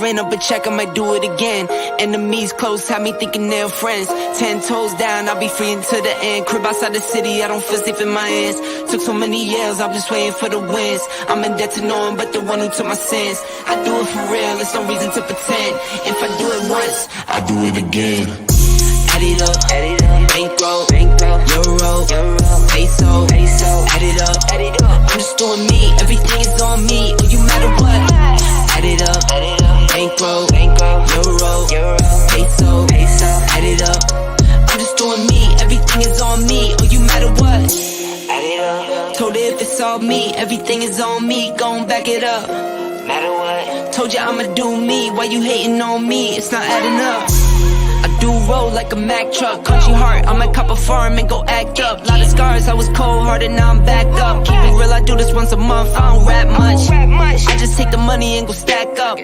ran up a check, I might do it again. Enemies close, had me thinking they're friends. 10 toes down, I'll be free until the end. Crib outside the city, I don't feel safe in my hands. Took so many years, I'm just waiting for the wins. I'm in debt to no one but the one who took my sins. I do it for real, there's no reason to pretend. If I do it once, I do it again. Add it up, bankroll, euro, peso, add it up. I'm just doing me, everything is on me, oh you matter what. Add it up, bankroll, euro, peso, add it up. I'm just doing me, everything is on me, oh you matter what. Add it up. Told her if it's all me, everything is on me, gon' back it up. Matter what. Told you I'ma do me, why you hating on me? It's not adding up. I do roll like a Mack truck, country heart, I might cop a farm and go act up. Lot of scars, I was cold-hearted, now I'm back up. Keep it real, I do this once a month, I don't rap much. I just take the money and go stack up.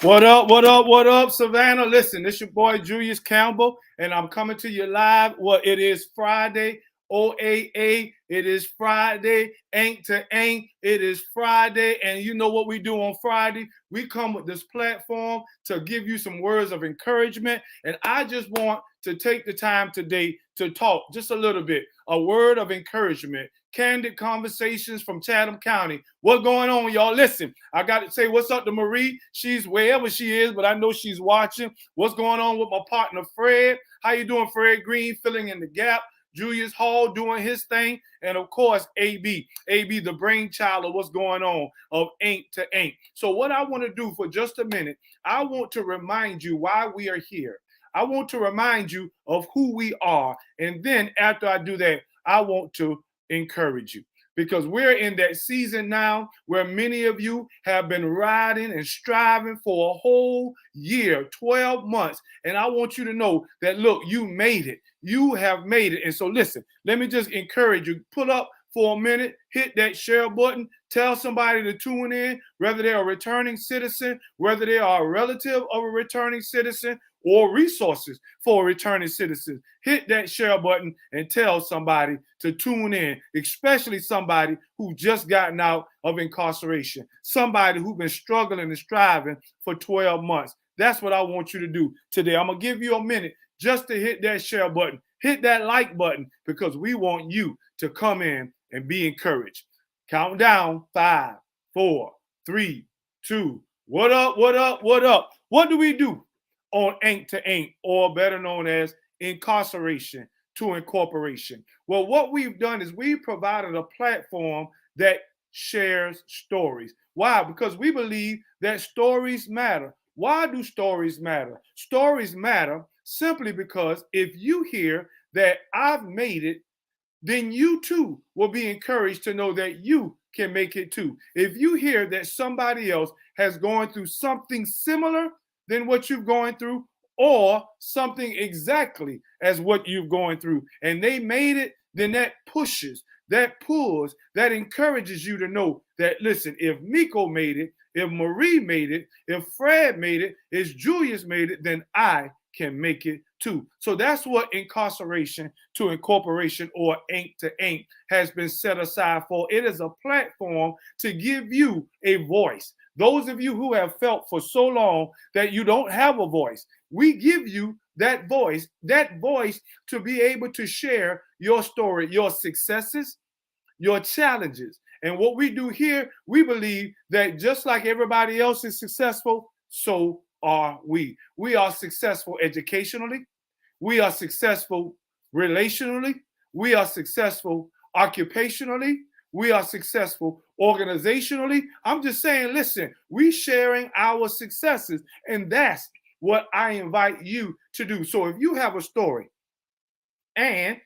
What up, Savannah? Listen, this your boy Julius Campbell, and I'm coming to you live. Well, it is Friday, OAA, it is Friday, Ain't to Ain't, it is Friday, and you know what we do on Friday? We come with this platform to give you some words of encouragement, and I just want to take the time today to talk just a little bit, a word of encouragement, candid conversations from Chatham County. What's going on, y'all? Listen, I got to say what's up to Marie. She's wherever she is, but I know she's watching. What's going on with my partner, Fred? How you doing, Fred Green, filling in the gap? Julius Hall doing his thing, and of course, AB, the brainchild of what's going on of Ain't to Ain't. So what I want to do for just a minute, I want to remind you why we are here. I want to remind you of who we are. And then after I do that, I want to encourage you. Because we're in that season now where many of you have been riding and striving for a whole year, 12 months. And I want you to know that, look, you made it. You have made it. And so listen, let me just encourage you. Pull up for a minute, hit that share button, tell somebody to tune in, whether they're a returning citizen, whether they are a relative of a returning citizen, or resources for a returning citizen. Hit that share button and tell somebody to tune in, especially somebody who just gotten out of incarceration, somebody who's been struggling and striving for 12 months. That's what I want you to do today. I'm going to give you a minute just to hit that share button, hit that like button, because we want you to come in and be encouraged. Count down, 5, 4, 3, 2. What up? What do we do on Ain't to Ain't, or better known as Incarceration to Incorporation? Well, what we've done is we've provided a platform that shares stories. Why? Because we believe that stories matter. Why do stories matter? Stories matter simply because if you hear that I've made it, then you too will be encouraged to know that you can make it too. If you hear that somebody else has gone through something similar than what you've gone through, or something exactly as what you've gone through, and they made it, then that pushes, that pulls, that encourages you to know that, listen, if Miko made it, if Marie made it, if Fred made it, if Julius made it, then I can make it too. So that's what Incarceration to Incorporation, or Ain't to Ain't, has been set aside for. It is a platform to give you a voice. Those of you who have felt for so long that you don't have a voice, we give you that voice to be able to share your story, your successes, your challenges. And what we do here, we believe that just like everybody else is successful, so are we. We are successful educationally. We are successful relationally. We are successful occupationally. We are successful organizationally. I'm just saying, listen, we sharing our successes, and that's what I invite you to do. So if you have a story and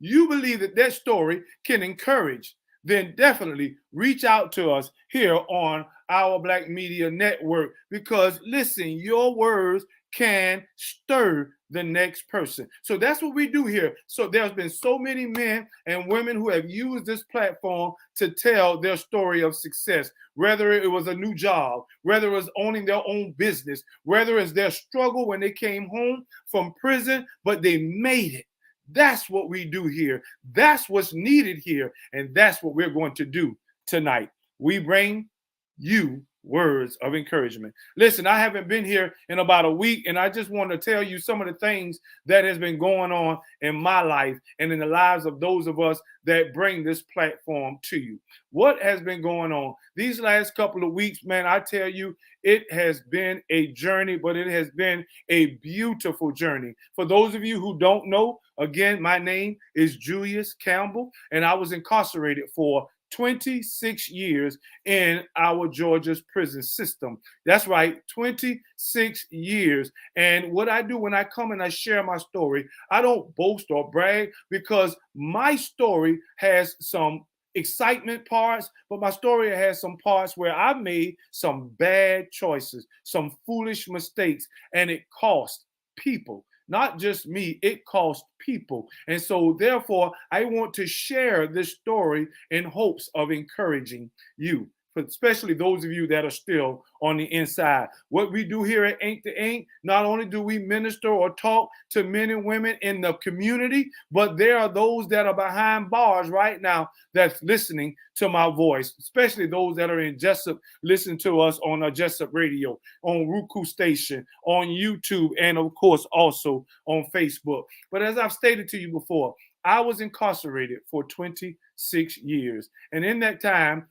you believe that that story can encourage, then definitely reach out to us here on our Black Media Network, because listen, your words can stir the next person. So that's what we do here. So there's been so many men and women who have used this platform to tell their story of success, whether it was a new job, whether it was owning their own business, whether it's their struggle when they came home from prison, but they made it. That's what we do here. That's what's needed here. And that's what we're going to do tonight. We bring you words of encouragement. Listen, I haven't been here in about a week, and I just want to tell you some of the things that has been going on in my life and in the lives of those of us that bring this platform to you. What has been going on these last couple of weeks, man? I tell you, it has been a journey, but it has been a beautiful journey. For those of you who don't know, again, my name is Julius Campbell, and I was incarcerated for 26 years in our Georgia's prison system. That's right, 26 years. And what I do when I come and I share my story, I don't boast or brag, because my story has some excitement parts, but my story has some parts where I made some bad choices, some foolish mistakes, and it cost people. Not just me, it cost people. And so, therefore, I want to share this story in hopes of encouraging you, especially those of you that are still on the inside. What we do here at Ink to Ink, not only do we minister or talk to men and women in the community, but there are those that are behind bars right now that's listening to my voice, especially those that are in Jessup, listen to us on a Jessup Radio, on Roku Station, on YouTube, and of course also on Facebook. But as I've stated to you before, I was incarcerated for 26 years. And in that time,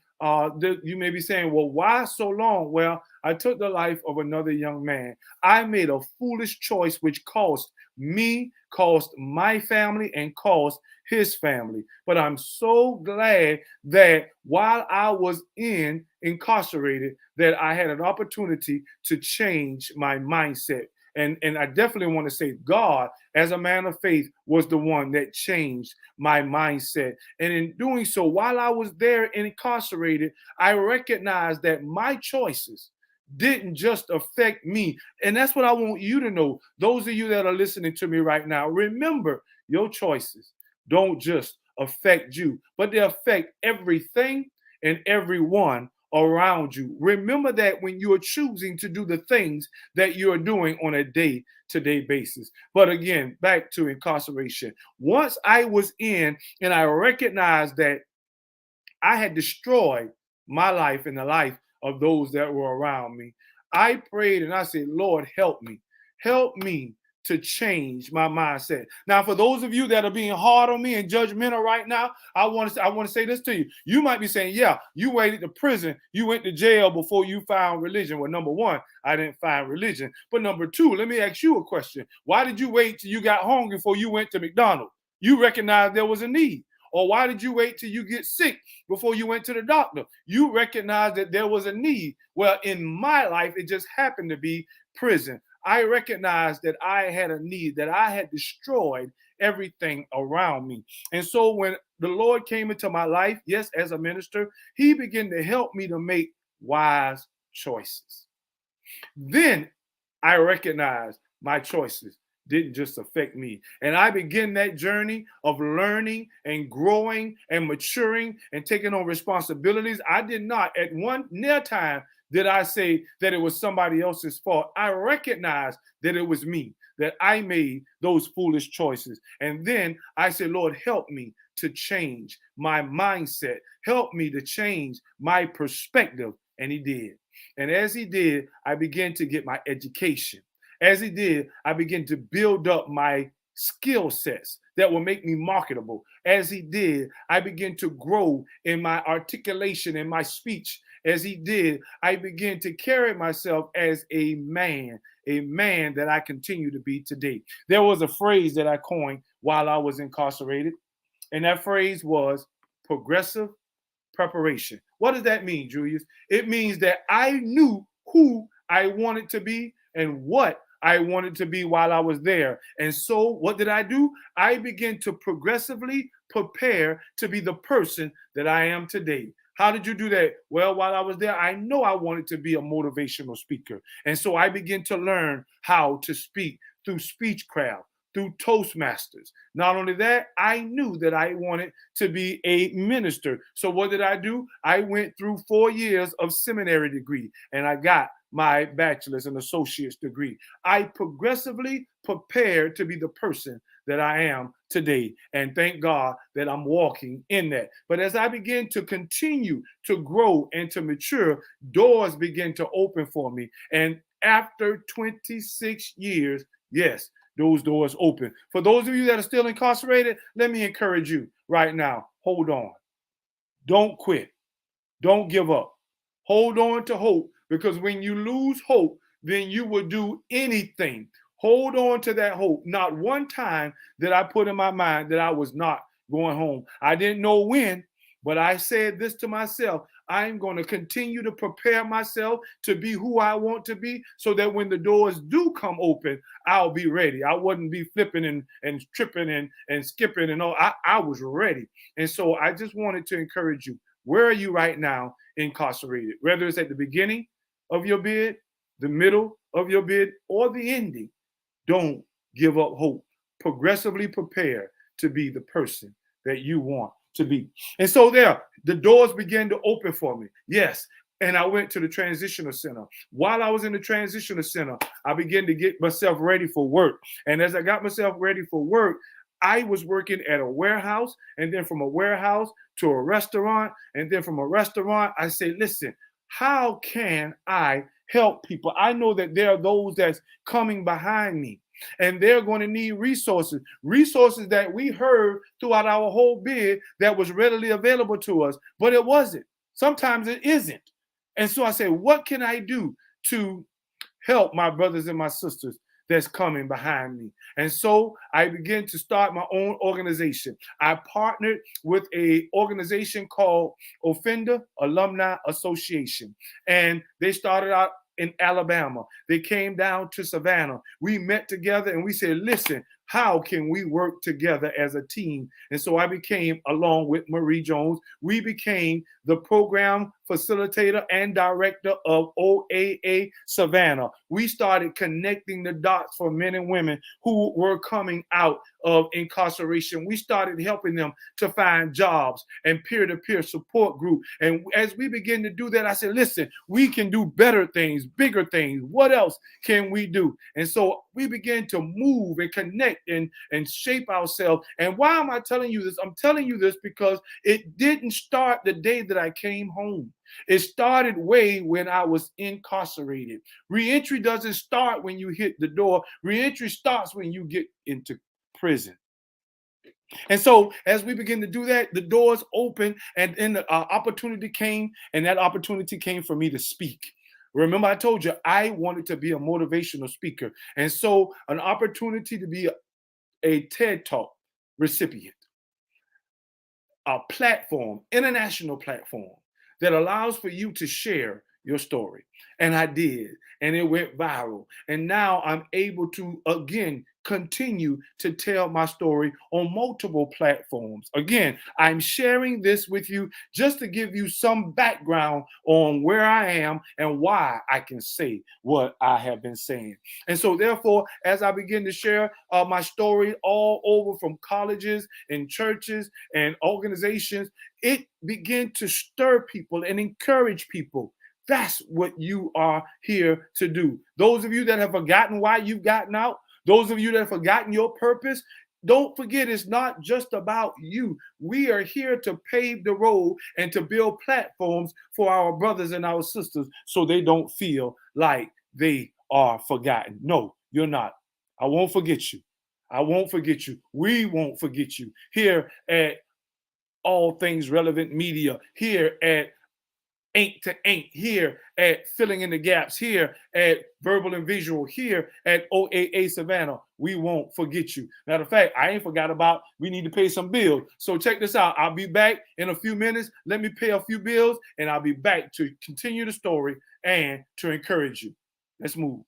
you may be saying, well, why so long? Well, I took the life of another young man. I made a foolish choice which cost me, cost my family, and cost his family. But I'm so glad that while I was incarcerated, that I had an opportunity to change my mindset. And I definitely want to say God, as a man of faith, was the one that changed my mindset. And in doing so, while I was there incarcerated, I recognized that my choices didn't just affect me. And that's what I want you to know. Those of you that are listening to me right now, remember, your choices don't just affect you, but they affect everything and everyone around you. Remember that when you are choosing to do the things that you are doing on a day-to-day basis. But again, back to incarceration. Once I was in and I recognized that I had destroyed my life and the life of those that were around me, I prayed and I said, Lord, help me. Help me to change my mindset. Now, for those of you that are being hard on me and judgmental right now, I want to say this to you. You might be saying, yeah, you waited to prison, you went to jail before you found religion. Well, number one, I didn't find religion. But number two, let me ask you a question. Why did you wait till you got hungry before you went to McDonald's? You recognized there was a need. Or why did you wait till you get sick before you went to the doctor? You recognized that there was a need. Well, in my life, it just happened to be prison. I recognized that I had a need, that I had destroyed everything around me. And so when the Lord came into my life, yes, as a minister, he began to help me to make wise choices. Then I recognized my choices didn't just affect me. And I began that journey of learning and growing and maturing and taking on responsibilities. I did not at one near time did I say that it was somebody else's fault. I recognized that it was me, that I made those foolish choices. And then I said, Lord, help me to change my mindset. Help me to change my perspective. And he did. And as he did, I began to get my education. As he did, I began to build up my skill sets that will make me marketable. As he did, I began to grow in my articulation and my speech. As he did, I began to carry myself as a man that I continue to be today. There was a phrase that I coined while I was incarcerated, and that phrase was progressive preparation. What does that mean, Julius? It means that I knew who I wanted to be and what I wanted to be while I was there. And so what did I do? I began to progressively prepare to be the person that I am today. How did you do that? Well, while I was there, I know I wanted to be a motivational speaker. And so I began to learn how to speak through Speechcraft, through Toastmasters. Not only that, I knew that I wanted to be a minister. So what did I do? I went through 4 years of seminary degree and I got my bachelor's and associate's degree. I progressively prepared to be the person that I am today. And thank God that I'm walking in that. But as I begin to continue to grow and to mature, doors begin to open for me. And after 26 years, yes, those doors open. For those of you that are still incarcerated, let me encourage you right now. Hold on. Don't quit. Don't give up. Hold on to hope, because when you lose hope, then you will do anything. Hold on to that hope. Not one time did I put in my mind that I was not going home. I didn't know when, but I said this to myself: I'm going to continue to prepare myself to be who I want to be, so that when the doors do come open, I'll be ready. I wouldn't be flipping and tripping and skipping and all. I was ready. And so I just wanted to encourage you. Where are you right now incarcerated? Whether it's at the beginning of your bid, the middle of your bid, or the ending, don't give up hope. Progressively prepare to be the person that you want to be. And so the doors began to open for me. Yes. And I went to the transitional center. While I was in the transitional center, I began to get myself ready for work. And as I got myself ready for work, I was working at a warehouse, and then from a warehouse to a restaurant, and then from a restaurant, I say, listen, how can I help people? I know that there are those that's coming behind me, and they're going to need resources that we heard throughout our whole bid that was readily available to us, but it wasn't. Sometimes it isn't. And so I said, what can I do to help my brothers and my sisters that's coming behind me? And so I began to start my own organization. I partnered with an organization called Offender Alumni Association, and they started out in Alabama. They came down to Savannah. We met together and we said, listen, how can we work together as a team? And so I became, along with Marie Jones, we became the program facilitator and director of OAA Savannah. We started connecting the dots for men and women who were coming out of incarceration. We started helping them to find jobs and peer-to-peer support group. And as we began to do that, I said, listen, we can do better things, bigger things. What else can we do? And so we began to move and connect and shape ourselves. And why am I telling you this? I'm telling you this because it didn't start the day that I came home. It started way when I was incarcerated. Reentry doesn't start when you hit the door. Reentry starts when you get into prison. And so as we begin to do that, the doors open, and then the opportunity came, and that opportunity came for me to speak. Remember, I told you I wanted to be a motivational speaker. And so an opportunity to be a TED Talk recipient, a platform, international platform that allows for you to share your story. And I did, and it went viral. And now I'm able to, again, continue to tell my story on multiple platforms. Again, I'm sharing this with you just to give you some background on where I am and why I can say what I have been saying. And so therefore, as I begin to share my story all over from colleges and churches and organizations, it began to stir people and encourage people. That's what you are here to do. Those of you that have forgotten why you've gotten out, those of you that have forgotten your purpose, don't forget, it's not just about you. We are here to pave the road and to build platforms for our brothers and our sisters so they don't feel like they are forgotten. No, you're not. I won't forget you. I won't forget you. We won't forget you. Here at All Things Relevant Media, here at Ain't to Ain't, here at Filling in the Gaps, here at Verbal and Visual, here at OAA Savannah. We won't forget you. Matter of fact, I ain't forgot about we need to pay some bills. So check this out. I'll be back in a few minutes. Let me pay a few bills, and I'll be back to continue the story and to encourage you. Let's move.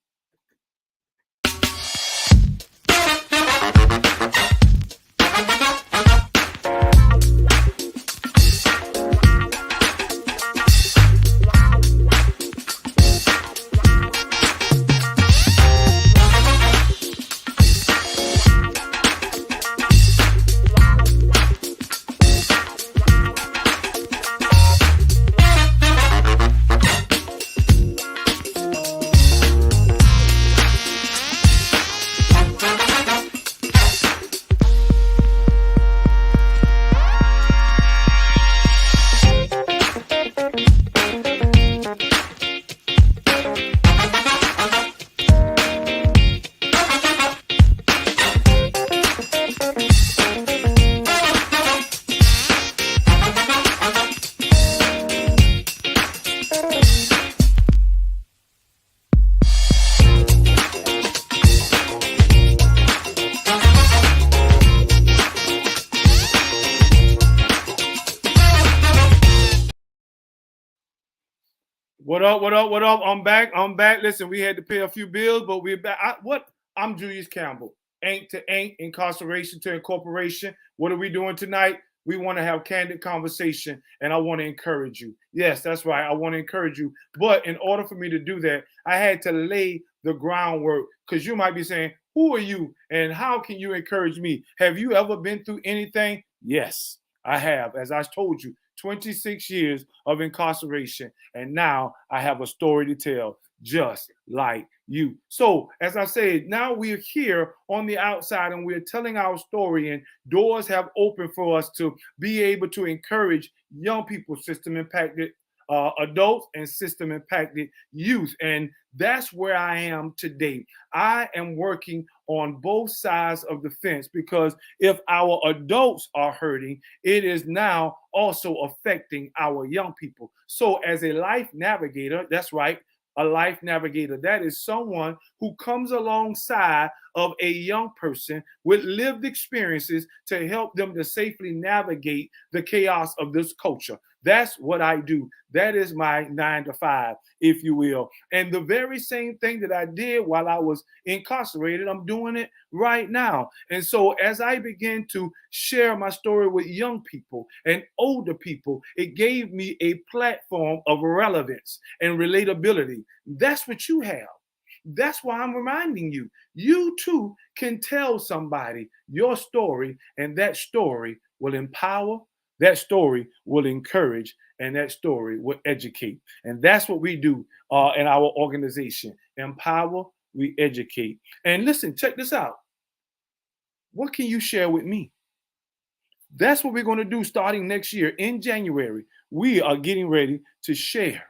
What up? What up? What up? I'm back. I'm back. Listen, we had to pay a few bills, but we're back. I'm Julius Campbell. Ain't to ain't, incarceration to incorporation. What are we doing tonight? We want to have candid conversation, and I want to encourage you. Yes, that's right. I want to encourage you. But in order for me to do that, I had to lay the groundwork, because you might be saying, who are you and how can you encourage me? Have you ever been through anything? Yes, I have. As I told you, 26 years of incarceration, and now I have a story to tell, just like you. So, as I said, now we're here on the outside and we're telling our story, and doors have opened for us to be able to encourage young people, system impacted adults, and system impacted youth. And that's where I am today. I am working on both sides of the fence, because if our adults are hurting, it is now also affecting our young people. So, as a life navigator, that's right, a life navigator, that is someone who comes alongside of a young person with lived experiences to help them to safely navigate the chaos of this culture. That's what I do. That is my 9 to 5, if you will. And the very same thing that I did while I was incarcerated, I'm doing it right now. And so as I begin to share my story with young people and older people, it gave me a platform of relevance and relatability. That's what you have. That's why I'm reminding you. You too can tell somebody your story, and that story will empower, that story will encourage, and that story will educate. And that's what we do in our organization. Empower, we educate. And listen, check this out. What can you share with me? That's what we're going to do starting next year in January. We are getting ready to share.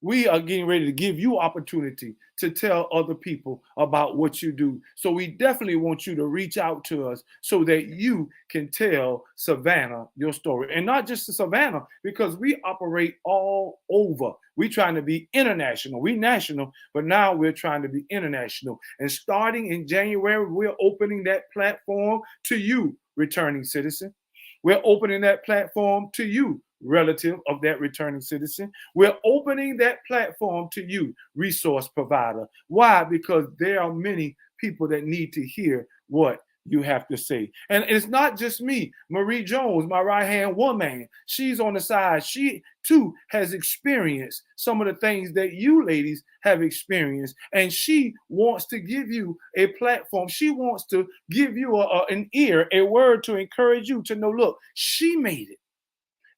We are getting ready to give you opportunity to tell other people about what you do. So we definitely want you to reach out to us so that you can tell Savannah your story. And not just to Savannah, because we operate all over. We're trying to be international. We national, but now we're trying to be international. And starting in January, we're opening that platform to you, returning citizen. We're opening that platform to you, relative of that returning citizen. We're opening that platform to you, resource provider. Why? Because there are many people that need to hear what you have to say. And it's not just me. Marie Jones, my right-hand woman, she's on the side. She too has experienced some of the things that you ladies have experienced. And she wants to give you a platform. She wants to give you an ear, a word to encourage you to know, look, she made it.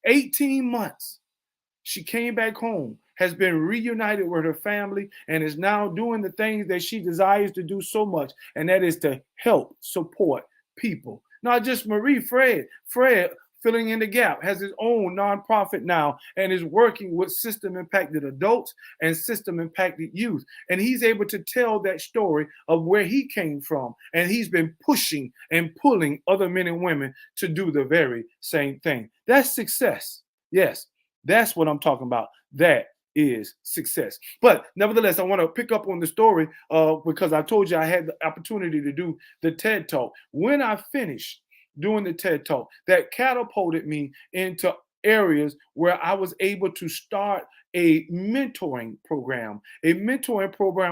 18 months. She came back home, has been reunited with her family, and is now doing the things that she desires to do so much, and that is to help support people. Not just Marie, Fred, filling in the gap, has his own nonprofit now and is working with system impacted adults and system impacted youth. And he's able to tell that story of where he came from. And he's been pushing and pulling other men and women to do the very same thing. That's success. Yes, that's what I'm talking about. That is success. But nevertheless, I want to pick up on the story because I told you I had the opportunity to do the TED Talk. When I finished doing the TED Talk, that catapulted me into areas where I was able to start a mentoring program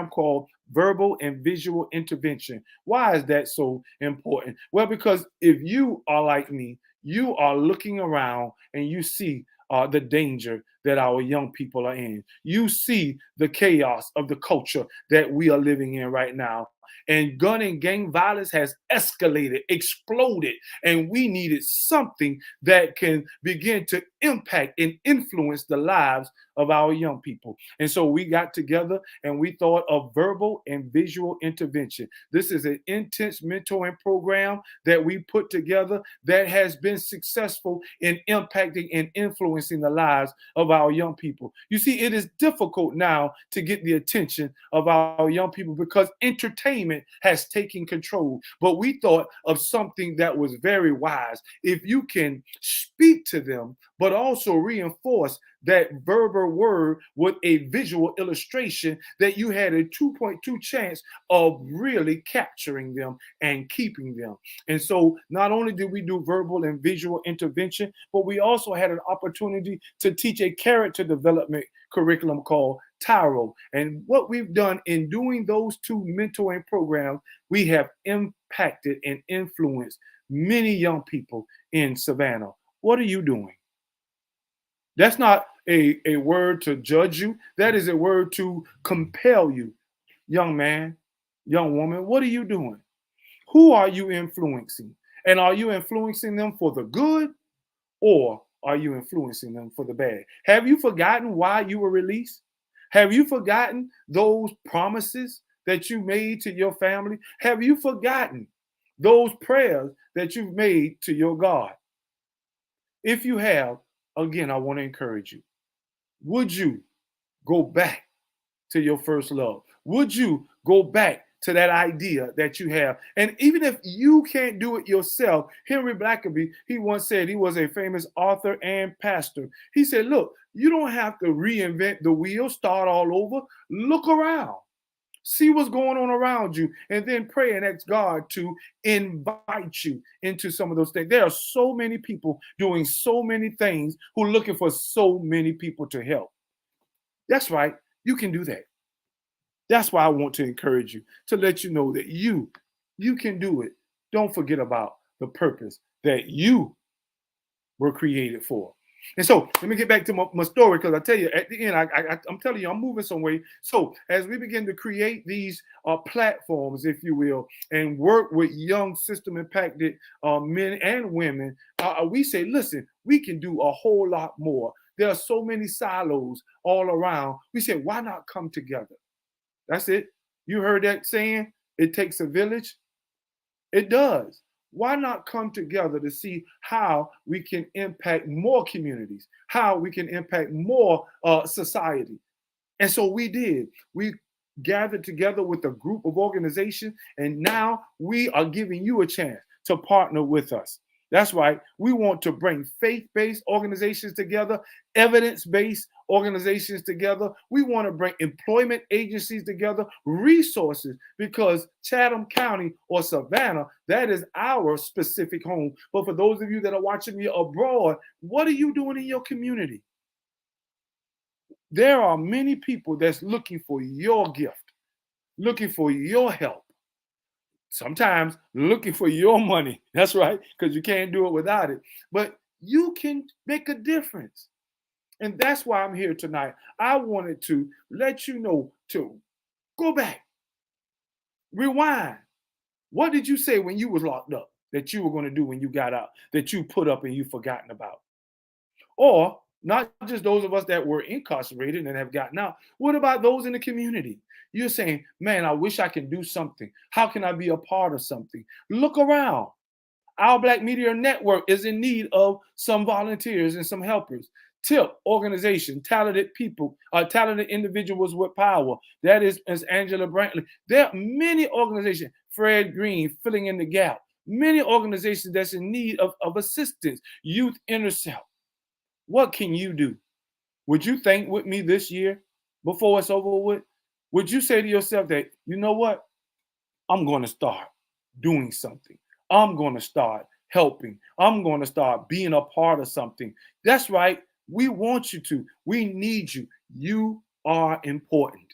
called verbal and visual intervention. Why is that so important? Well, because if you are like me, you are looking around and you see the danger that our young people are in. You see the chaos of the culture that we are living in right now. And gun and gang violence has escalated, exploded, and we needed something that can begin to impact and influence the lives of our young people. And so we got together and we thought of verbal and visual intervention. This is an intense mentoring program that we put together that has been successful in impacting and influencing the lives of our young people. You see, it is difficult now to get the attention of our young people because entertainment has taken control. But we thought of something that was very wise. If you can speak to them, but also reinforce that verbal word with a visual illustration, that you had a 2.2 chance of really capturing them and keeping them. And so not only did we do verbal and visual intervention, but we also had an opportunity to teach a character development curriculum called Tyro. And what we've done in doing those two mentoring programs, we have impacted and influenced many young people in Savannah. What are you doing? That's not a word to judge you. That is a word to compel you. Young man, young woman, what are you doing? Who are you influencing? And are you influencing them for the good, or are you influencing them for the bad? Have you forgotten why you were released? Have you forgotten those promises that you made to your family? Have you forgotten those prayers that you've made to your God? If you have, again, I want to encourage you. Would you go back to your first love? Would you go back to that idea that you have? And even if you can't do it yourself, Henry Blackaby, he once said, he was a famous author and pastor. He said, look, you don't have to reinvent the wheel, start all over. Look around. See what's going on around you, and then pray and ask God to invite you into some of those things. There are so many people doing so many things who are looking for so many people to help. That's right. You can do that. That's why I want to encourage you, to let you know that you can do it. Don't forget about the purpose that you were created for. And so let me get back to my story, because I tell you at the end, I'm telling you, I'm moving some way. So as we begin to create these platforms, if you will, and work with young system impacted men and women, we say, listen, we can do a whole lot more. There are so many silos all around. We say, why not come together? That's it. You heard that saying, it takes a village. It does. Why not come together to see how we can impact more communities, how we can impact more society? And so we did. We gathered together with a group of organizations, and now we are giving you a chance to partner with us. That's right. We want to bring faith-based organizations together, evidence-based organizations together. We want to bring employment agencies together, resources, because Chatham County or Savannah, that is our specific home. But for those of you that are watching me abroad, what are you doing in your community? There are many people that's looking for your gift, looking for your help. Sometimes looking for your money. That's right, because you can't do it without it. But you can make a difference. And that's why I'm here tonight. I wanted to let you know to go back, rewind. What did you say when you was locked up that you were going to do when you got out, that you put up and you forgotten about? Or not just those of us that were incarcerated and have gotten out. What about those in the community? You're saying, man, I wish I can do something. How can I be a part of something? Look around. Our Black Media Network is in need of some volunteers and some helpers. TIP organization, talented people, talented individuals with power. That is as Angela Brantley. There are many organizations, Fred Green filling in the gap. Many organizations that's in need of assistance. Youth Intercept. What can you do? Would you think with me this year before it's over with? Would you say to yourself that, you know what? I'm going to start doing something. I'm going to start helping. I'm going to start being a part of something. That's right. We want you to. We need you. You are important.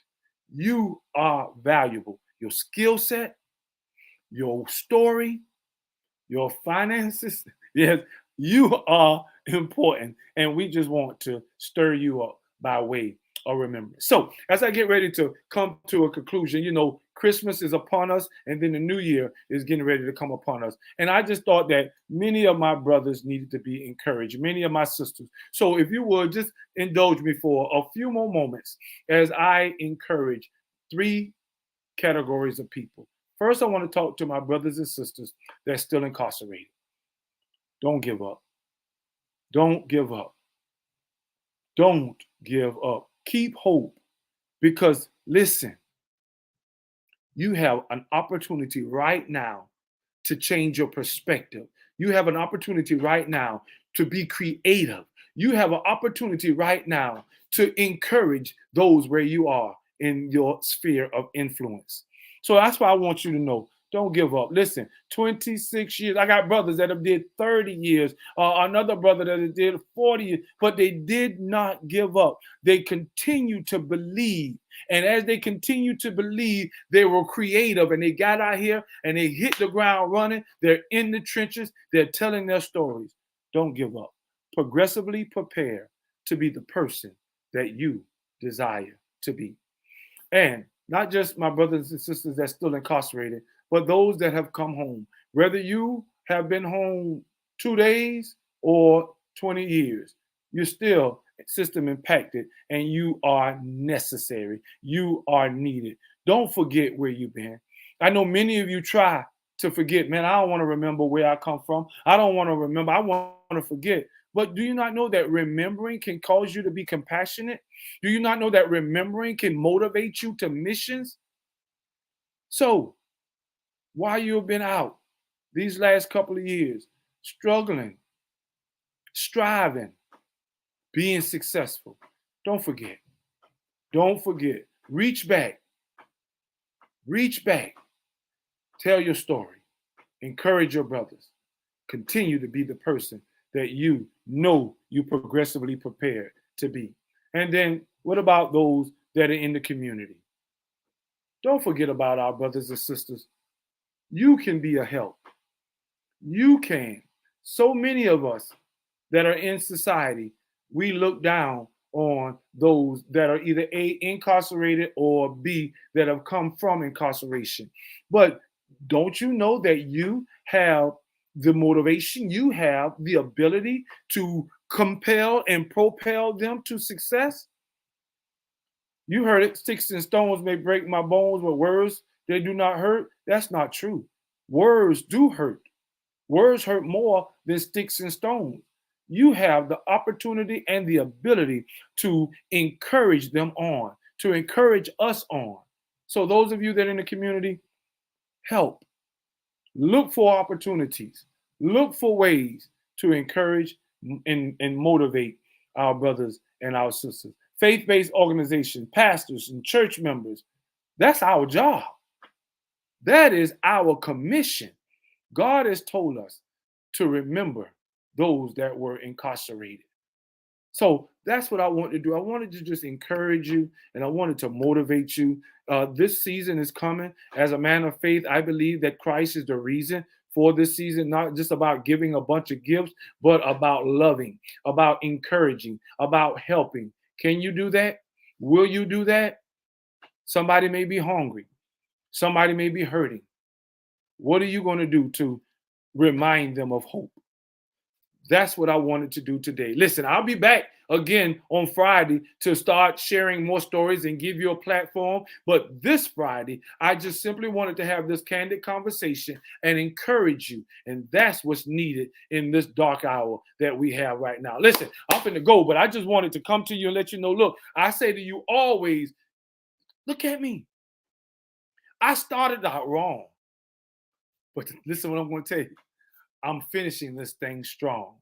You are valuable. Your skill set, your story, your finances, yes, you are important. And we just want to stir you up by way of remembrance. So as I get ready to come to a conclusion, you know, Christmas is upon us, and then the new year is getting ready to come upon us. And I just thought that many of my brothers needed to be encouraged, many of my sisters. So if you would just indulge me for a few more moments as I encourage three categories of people. First, I want to talk to my brothers and sisters that's still incarcerated. Don't give up. Don't give up. Don't give up. Keep hope, because listen, you have an opportunity right now to change your perspective. You have an opportunity right now to be creative. You have an opportunity right now to encourage those where you are in your sphere of influence. So that's why I want you to know, Don't give up. Listen, 26 years. I got brothers that have did 30 years. Another brother that did 40 years. But they did not give up. They continue to believe. And as they continue to believe, they were creative. And they got out here and they hit the ground running. They're in the trenches. They're telling their stories. Don't give up. Progressively prepare to be the person that you desire to be. And not just my brothers and sisters that's still incarcerated, but those that have come home. Whether you have been home 2 days or 20 years, you're still system impacted and you are necessary. You are needed. Don't forget where you've been. I know many of you try to forget. Man, I don't want to remember where I come from. I don't want to remember. I want to forget. But do you not know that remembering can cause you to be compassionate? Do you not know that remembering can motivate you to missions? So, while you've been out these last couple of years, struggling, striving, being successful, don't forget. Don't forget. Reach back. Reach back. Tell your story. Encourage your brothers. Continue to be the person that you know you progressively prepared to be. And then what about those that are in the community? Don't forget about our brothers and sisters. You can be a help. You can. So many of us that are in society, we look down on those that are either A, incarcerated, or B, that have come from incarceration. But don't you know that you have the motivation, you have the ability to compel and propel them to success? You heard it, sticks and stones may break my bones, but words, they do not hurt. That's not true. Words do hurt. Words hurt more than sticks and stones. You have the opportunity and the ability to encourage them on, to encourage us on. So those of you that are in the community, help. Look for opportunities. Look for ways to encourage and motivate our brothers and our sisters. Faith-based organizations, pastors and church members, that's our job. That is our commission. God has told us to remember those that were incarcerated. So that's what I want to do. I wanted to just encourage you and I wanted to motivate you. This season is coming. As a man of faith, I believe that Christ is the reason for this season, not just about giving a bunch of gifts, but about loving, about encouraging, about helping. Can you do that? Will you do that? Somebody may be hungry. Somebody may be hurting. What are you going to do to remind them of hope? That's what I wanted to do today. Listen, I'll be back again on Friday to start sharing more stories and give you a platform. But this Friday, I just simply wanted to have this candid conversation and encourage you. And that's what's needed in this dark hour that we have right now. Listen, I'm finna go, but I just wanted to come to you and let you know, look, I say to you always, look at me. I started out wrong. But listen what I'm going to tell you. I'm finishing this thing strong.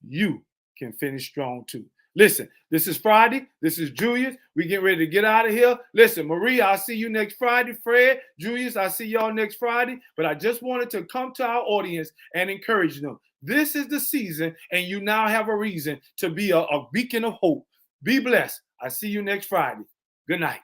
You can finish strong too. Listen, this is Friday. This is Julius. We get ready to get out of here. Listen, Maria, I'll see you next Friday. Fred, Julius, I'll see y'all next Friday. But I just wanted to come to our audience and encourage them. This is the season, and you now have a reason to be a beacon of hope. Be blessed. I see you next Friday. Good night.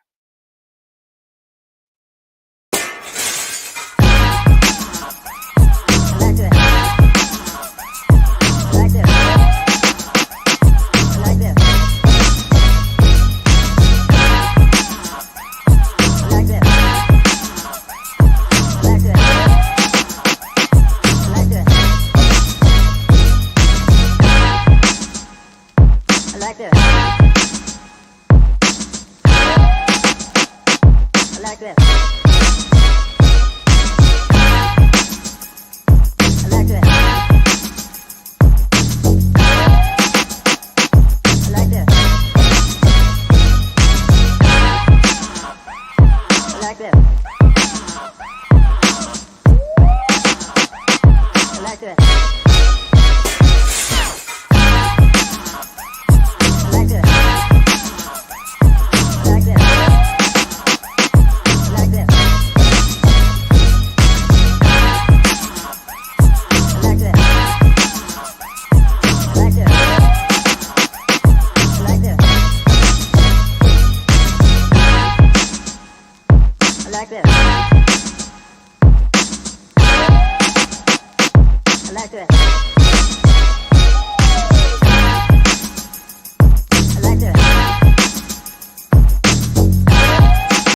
Incorporation.